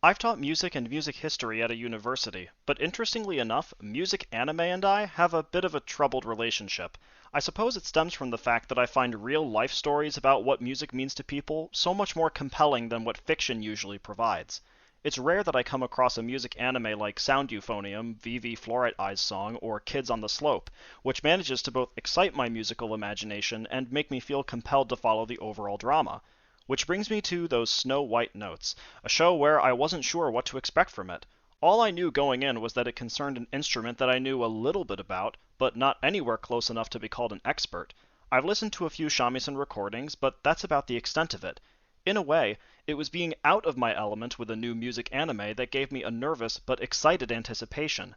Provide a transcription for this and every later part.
I've taught music and music history at a university, but interestingly enough, music anime and I have a bit of a troubled relationship. I suppose it stems from the fact that I find real life stories about what music means to people so much more compelling than what fiction usually provides. It's rare that I come across a music anime like Sound Euphonium, VV Fluorite Eyes Song, or Kids on the Slope, which manages to both excite my musical imagination and make me feel compelled to follow the overall drama. Which brings me to those Snow White Notes, a show where I wasn't sure what to expect from it. All I knew going in was that it concerned an instrument that I knew a little bit about, but not anywhere close enough to be called an expert. I've listened to a few shamisen recordings, but that's about the extent of it. In a way, it was being out of my element with a new music anime that gave me a nervous but excited anticipation.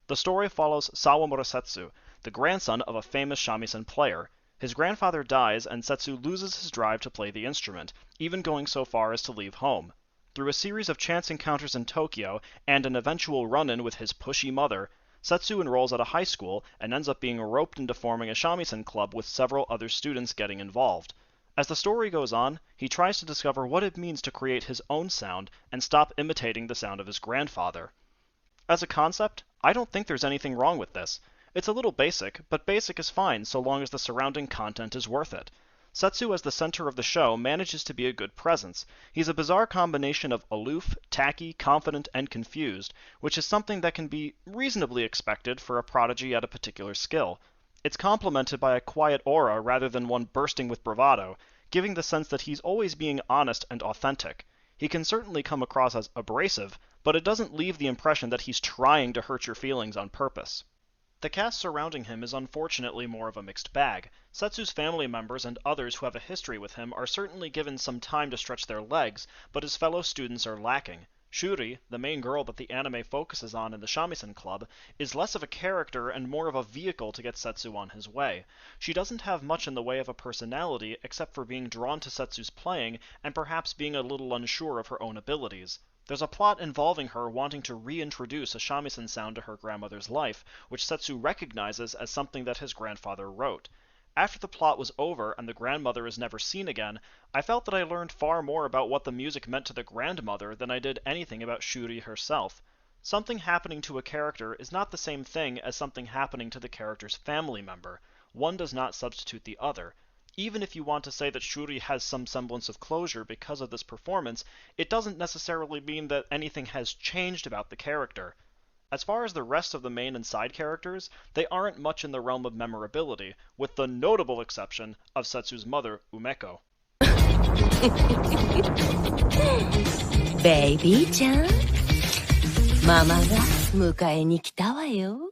The story follows Sawamura Setsu, the grandson of a famous shamisen player. His grandfather dies, and Setsu loses his drive to play the instrument, even going so far as to leave home. Through a series of chance encounters in Tokyo, and an eventual run-in with his pushy mother, Setsu enrolls at a high school and ends up being roped into forming a shamisen club with several other students getting involved. As the story goes on, he tries to discover what it means to create his own sound and stop imitating the sound of his grandfather. As a concept, I don't think there's anything wrong with this. It's a little basic, but basic is fine so long as the surrounding content is worth it. Setsu as the center of the show manages to be a good presence. He's a bizarre combination of aloof, tacky, confident, and confused, which is something that can be reasonably expected for a prodigy at a particular skill. It's complemented by a quiet aura rather than one bursting with bravado, giving the sense that he's always being honest and authentic. He can certainly come across as abrasive, but it doesn't leave the impression that he's trying to hurt your feelings on purpose. The cast surrounding him is unfortunately more of a mixed bag. Setsu's family members and others who have a history with him are certainly given some time to stretch their legs, but his fellow students are lacking. Shuri, the main girl that the anime focuses on in the shamisen club, is less of a character and more of a vehicle to get Setsu on his way. She doesn't have much in the way of a personality except for being drawn to Setsu's playing and perhaps being a little unsure of her own abilities. There's a plot involving her wanting to reintroduce a shamisen sound to her grandmother's life, which Setsu recognizes as something that his grandfather wrote. After the plot was over and the grandmother is never seen again, I felt that I learned far more about what the music meant to the grandmother than I did anything about Shuri herself. Something happening to a character is not the same thing as something happening to the character's family member. One does not substitute the other. Even if you want to say that Shuri has some semblance of closure because of this performance, it doesn't necessarily mean that anything has changed about the character. As far as the rest of the main and side characters, they aren't much in the realm of memorability, with the notable exception of Setsu's mother, Umeko. Baby-chan, Mama ga mukae ni kita wa yo.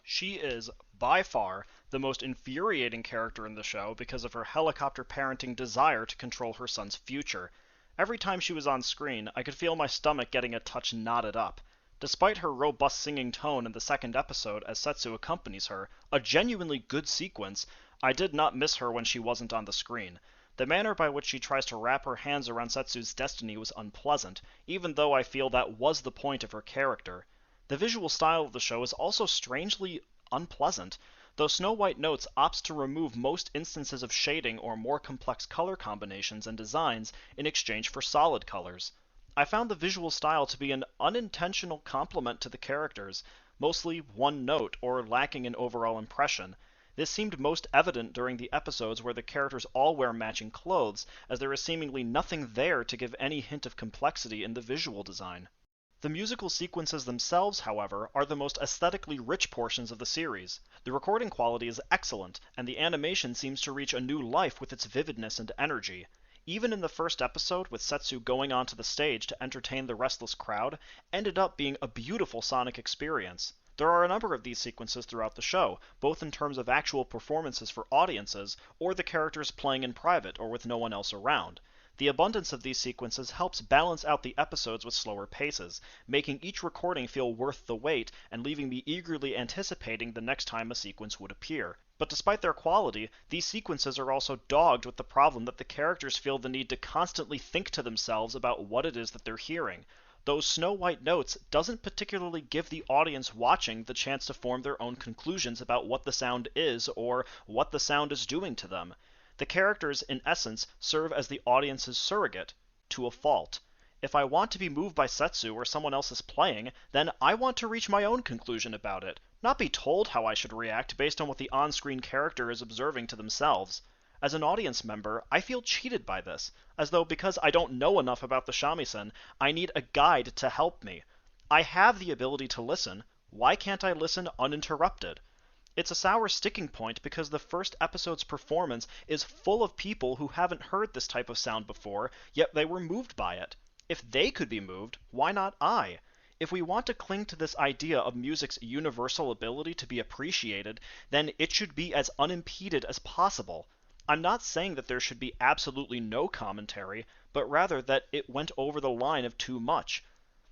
She is, by far, the most infuriating character in the show because of her helicopter parenting desire to control her son's future. Every time she was on screen, I could feel my stomach getting a touch knotted up. Despite her robust singing tone in the second episode as Setsu accompanies her, a genuinely good sequence, I did not miss her when she wasn't on the screen. The manner by which she tries to wrap her hands around Setsu's destiny was unpleasant, even though I feel that was the point of her character. The visual style of the show is also strangely unpleasant, though Snow White Notes opts to remove most instances of shading or more complex color combinations and designs in exchange for solid colors. I found the visual style to be an unintentional compliment to the characters, mostly one note or lacking in overall impression. This seemed most evident during the episodes where the characters all wear matching clothes, as there is seemingly nothing there to give any hint of complexity in the visual design. The musical sequences themselves, however, are the most aesthetically rich portions of the series. The recording quality is excellent, and the animation seems to reach a new life with its vividness and energy. Even in the first episode, with Setsu going onto the stage to entertain the restless crowd, ended up being a beautiful sonic experience. There are a number of these sequences throughout the show, both in terms of actual performances for audiences, or the characters playing in private or with no one else around. The abundance of these sequences helps balance out the episodes with slower paces, making each recording feel worth the wait and leaving me eagerly anticipating the next time a sequence would appear. But despite their quality, these sequences are also dogged with the problem that the characters feel the need to constantly think to themselves about what it is that they're hearing. Those Snow White Notes doesn't particularly give the audience watching the chance to form their own conclusions about what the sound is or what the sound is doing to them. The characters, in essence, serve as the audience's surrogate, to a fault. If I want to be moved by Setsu or someone else is playing, then I want to reach my own conclusion about it, not be told how I should react based on what the on-screen character is observing to themselves. As an audience member, I feel cheated by this, as though because I don't know enough about the shamisen, I need a guide to help me. I have the ability to listen, why can't I listen uninterrupted? It's a sour sticking point because the first episode's performance is full of people who haven't heard this type of sound before, yet they were moved by it. If they could be moved, why not I? If we want to cling to this idea of music's universal ability to be appreciated, then it should be as unimpeded as possible. I'm not saying that there should be absolutely no commentary, but rather that it went over the line of too much.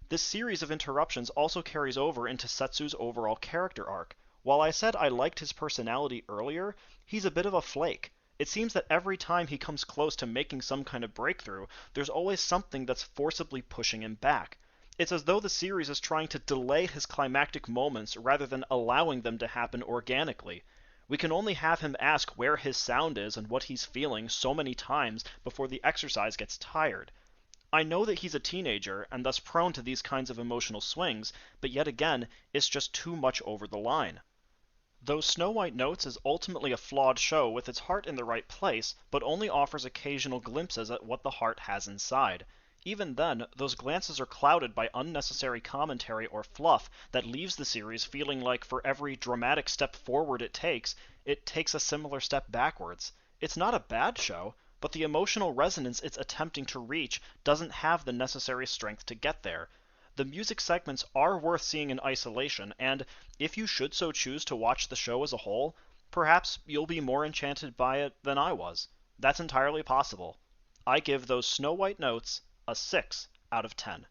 This series of interruptions also carries over into Setsu's overall character arc. While I said I liked his personality earlier, he's a bit of a flake. It seems that every time he comes close to making some kind of breakthrough, there's always something that's forcibly pushing him back. It's as though the series is trying to delay his climactic moments rather than allowing them to happen organically. We can only have him ask where his sound is and what he's feeling so many times before the exercise gets tired. I know that he's a teenager and thus prone to these kinds of emotional swings, but yet again, it's just too much over the line. Though Snow White Notes is ultimately a flawed show with its heart in the right place, but only offers occasional glimpses at what the heart has inside. Even then, those glances are clouded by unnecessary commentary or fluff that leaves the series feeling like for every dramatic step forward it takes a similar step backwards. It's not a bad show, but the emotional resonance it's attempting to reach doesn't have the necessary strength to get there. The music segments are worth seeing in isolation, and if you should so choose to watch the show as a whole, perhaps you'll be more enchanted by it than I was. That's entirely possible. I give those Snow White Notes a 6 out of 10.